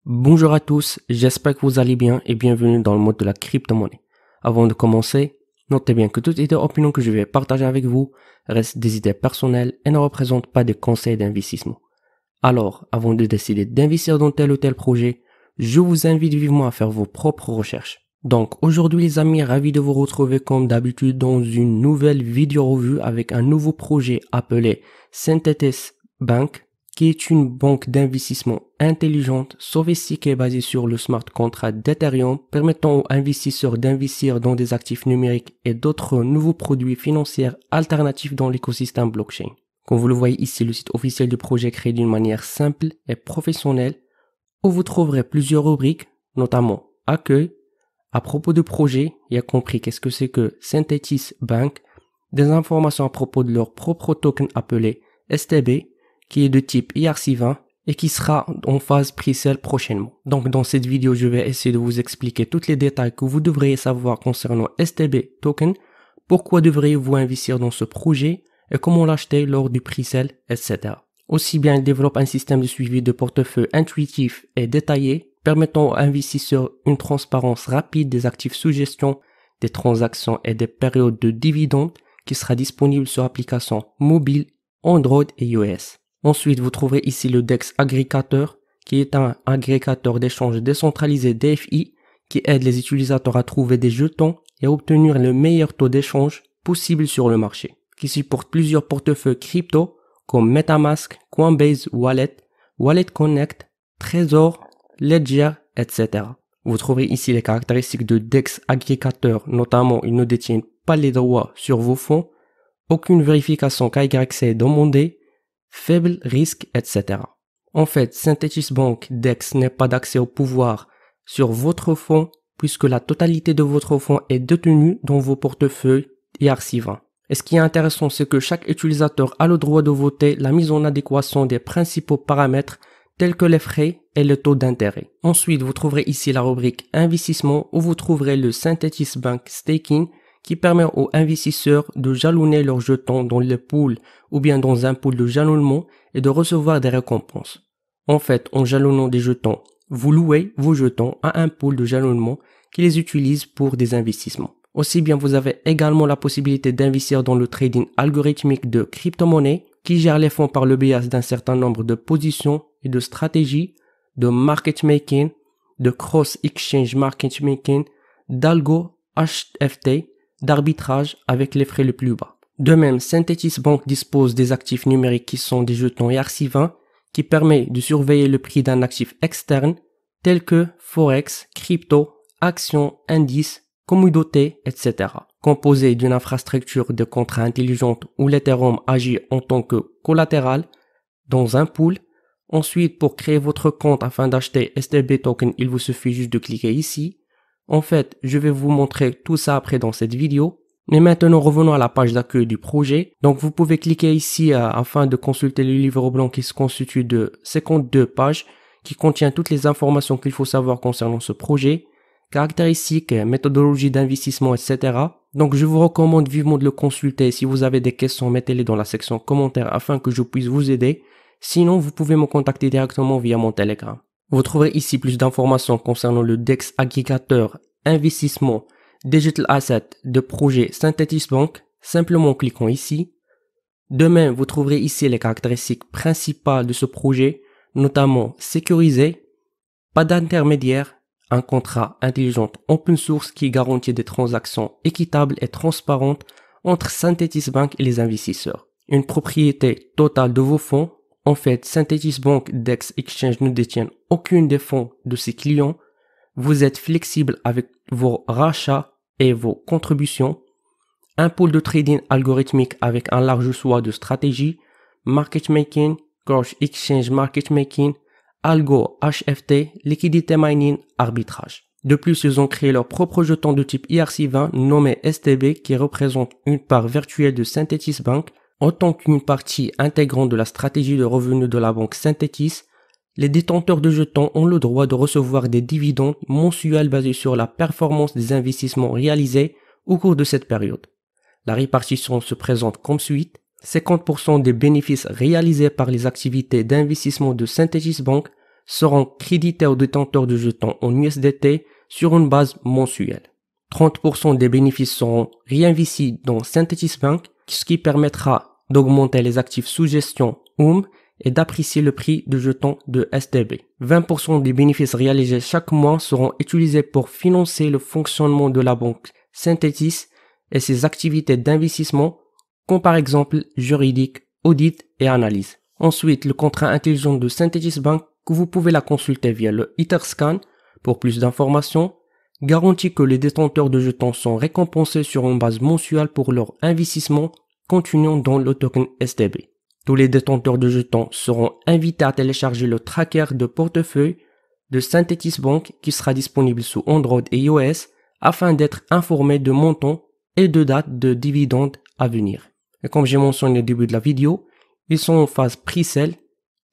Bonjour à tous, j'espère que vous allez bien et bienvenue dans le monde de la crypto-monnaie. Avant de commencer, notez bien que toutes les opinions que je vais partager avec vous restent des idées personnelles et ne représentent pas des conseils d'investissement. Alors, avant de décider d'investir dans tel ou tel projet, je vous invite vivement à faire vos propres recherches. Donc aujourd'hui les amis, ravi de vous retrouver comme d'habitude dans une nouvelle vidéo revue avec un nouveau projet appelé Synthetix Bank, qui est une banque d'investissement intelligente, sophistiquée basée sur le smart contract d'Ethereum, permettant aux investisseurs d'investir dans des actifs numériques et d'autres nouveaux produits financiers alternatifs dans l'écosystème blockchain. Comme vous le voyez ici, le site officiel du projet est créé d'une manière simple et professionnelle, où vous trouverez plusieurs rubriques, notamment accueil, à propos du projet, y a compris qu'est-ce que c'est que Synthetix Bank, des informations à propos de leur propre token appelé STB, qui est de type ERC20 et qui sera en phase pre-sale prochainement. Donc dans cette vidéo, je vais essayer de vous expliquer tous les détails que vous devriez savoir concernant STB Token, pourquoi devriez-vous investir dans ce projet et comment l'acheter lors du pre-sale, etc. Aussi bien, il développe un système de suivi de portefeuille intuitif et détaillé, permettant aux investisseurs une transparence rapide des actifs sous gestion, des transactions et des périodes de dividendes qui sera disponible sur applications mobiles, Android et iOS. Ensuite, vous trouverez ici le DEX Aggregator, qui est un agrégateur d'échange décentralisé DFI qui aide les utilisateurs à trouver des jetons et à obtenir le meilleur taux d'échange possible sur le marché, qui supporte plusieurs portefeuilles crypto comme MetaMask, Coinbase Wallet, Wallet Connect, Trezor, Ledger, etc. Vous trouverez ici les caractéristiques de DEX Aggregator, notamment il ne détient pas les droits sur vos fonds, aucune vérification KYC demandée, faible risque, etc. En fait, Synthetix Bank DEX n'est pas d'accès au pouvoir sur votre fonds puisque la totalité de votre fonds est détenue dans vos portefeuilles ERC20. Et ce qui est intéressant, c'est que chaque utilisateur a le droit de voter la mise en adéquation des principaux paramètres tels que les frais et le taux d'intérêt. Ensuite, vous trouverez ici la rubrique investissement où vous trouverez le Synthetix Bank Staking qui permet aux investisseurs de jalonner leurs jetons dans le pool ou bien dans un pool de jalonnement et de recevoir des récompenses. En fait, en jalonnant des jetons, vous louez vos jetons à un pool de jalonnement qui les utilise pour des investissements. Aussi bien, vous avez également la possibilité d'investir dans le trading algorithmique de crypto-monnaies qui gère les fonds par le biais d'un certain nombre de positions et de stratégies, de market making, de cross-exchange market making, d'algo HFT, d'arbitrage avec les frais les plus bas. De même, Synthetix Bank dispose des actifs numériques qui sont des jetons ERC20 qui permet de surveiller le prix d'un actif externe tel que Forex, crypto, actions, indices, communautés, etc. Composé d'une infrastructure de contrats intelligente où l'Ethereum agit en tant que collatéral dans un pool. Ensuite, pour créer votre compte afin d'acheter STB Token, il vous suffit juste de cliquer ici. En fait, je vais vous montrer tout ça après dans cette vidéo. Mais maintenant, revenons à la page d'accueil du projet. Donc, vous pouvez cliquer ici afin de consulter le livre blanc qui se constitue de 52 pages qui contient toutes les informations qu'il faut savoir concernant ce projet, caractéristiques, méthodologie d'investissement, etc. Donc, je vous recommande vivement de le consulter. Si vous avez des questions, mettez-les dans la section commentaires afin que je puisse vous aider. Sinon, vous pouvez me contacter directement via mon Telegram. Vous trouverez ici plus d'informations concernant le DEX Aggregator, investissement, digital asset de projet Synthetix Bank, simplement en cliquant ici. De même, vous trouverez ici les caractéristiques principales de ce projet, notamment sécurisé, pas d'intermédiaire, un contrat intelligent open source qui garantit des transactions équitables et transparentes entre Synthetix Bank et les investisseurs. Une propriété totale de vos fonds. En fait, Synthetix Bank DEX Exchange ne détient aucune des fonds de ses clients. Vous êtes flexible avec vos rachats et vos contributions. Un pool de trading algorithmique avec un large choix de stratégies, market making, cross exchange market making, algo HFT, liquidité mining, arbitrage. De plus, ils ont créé leur propre jeton de type ERC20 nommé STB qui représente une part virtuelle de Synthetix Bank. En tant qu'une partie intégrante de la stratégie de revenus de la banque Synthetix, les détenteurs de jetons ont le droit de recevoir des dividendes mensuels basés sur la performance des investissements réalisés au cours de cette période. La répartition se présente comme suit. 50% des bénéfices réalisés par les activités d'investissement de Synthesis Bank seront crédités aux détenteurs de jetons en USDT sur une base mensuelle. 30% des bénéfices seront réinvestis dans Synthesis Bank, ce qui permettra d'augmenter les actifs sous gestion et d'apprécier le prix de jetons de STB. 20% des bénéfices réalisés chaque mois seront utilisés pour financer le fonctionnement de la banque Synthesis et ses activités d'investissement, comme par exemple juridique, audit et analyse. Ensuite, le contrat intelligent de Synthesis Bank, que vous pouvez la consulter via le Etherscan pour plus d'informations, garantit que les détenteurs de jetons sont récompensés sur une base mensuelle pour leur investissement continuant dans le token STB. Tous les détenteurs de jetons seront invités à télécharger le tracker de portefeuille de Synthesis Bank qui sera disponible sous Android et iOS afin d'être informés de montants et de dates de dividendes à venir. Et comme j'ai mentionné au début de la vidéo, ils sont en phase pre-sale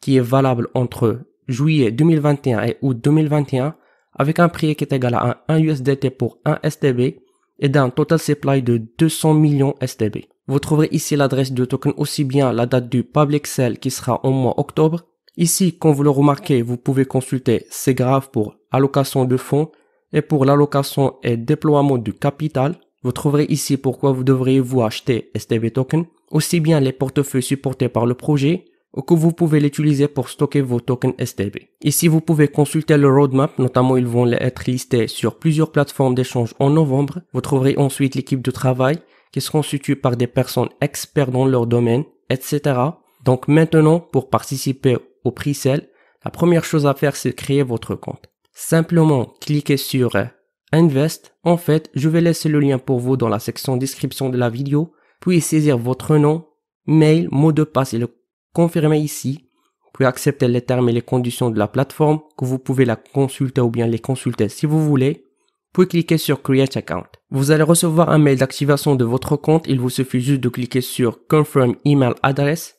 qui est valable entre juillet 2021 et août 2021 avec un prix qui est égal à 1 USDT pour 1 STB et d'un total supply de 200 millions STB. Vous trouverez ici l'adresse du token aussi bien la date du public sale qui sera au mois octobre. Ici, comme vous le remarquez, vous pouvez consulter ces graphes pour allocation de fonds et pour l'allocation et déploiement du capital. Vous trouverez ici pourquoi vous devriez vous acheter STB token, aussi bien les portefeuilles supportés par le projet ou que vous pouvez l'utiliser pour stocker vos tokens STB. Ici, vous pouvez consulter le roadmap, notamment ils vont être listés sur plusieurs plateformes d'échange en novembre. Vous trouverez ensuite l'équipe de travail qui se constitue par des personnes expertes dans leur domaine, etc. Donc maintenant, pour participer au pre-sale, la première chose à faire, c'est créer votre compte. Simplement, cliquez sur Invest. En fait, je vais laisser le lien pour vous dans la section description de la vidéo, puis saisir votre nom, mail, mot de passe et le confirmer ici, puis accepter les termes et les conditions de la plateforme, que vous pouvez la consulter ou bien les consulter si vous voulez, puis cliquez sur Create Account. Vous allez recevoir un mail d'activation de votre compte, il vous suffit juste de cliquer sur Confirm Email Address,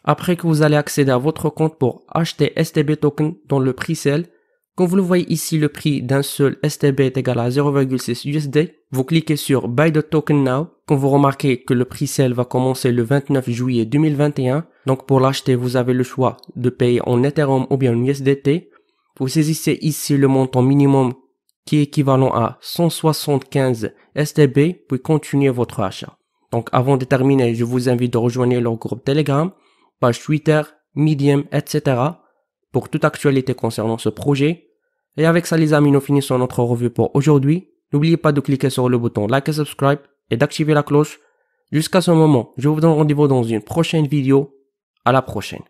après que vous allez accéder à votre compte pour acheter STB token dans le pre-sale. Comme vous le voyez ici, le prix d'un seul STB est égal à 0,6 USD. Vous cliquez sur Buy the token now. Quand vous remarquez que le pre-sale va commencer le 29 juillet 2021. Donc pour l'acheter, vous avez le choix de payer en Ethereum ou bien en USDT. Vous saisissez ici le montant minimum qui est équivalent à 175 STB, puis continuez votre achat. Donc avant de terminer, je vous invite de rejoindre leur groupe Telegram, page Twitter, Medium, etc. pour toute actualité concernant ce projet. Et avec ça les amis, nous finissons notre revue pour aujourd'hui. N'oubliez pas de cliquer sur le bouton like et subscribe et d'activer la cloche. Jusqu'à ce moment, je vous donne rendez-vous dans une prochaine vidéo. À la prochaine.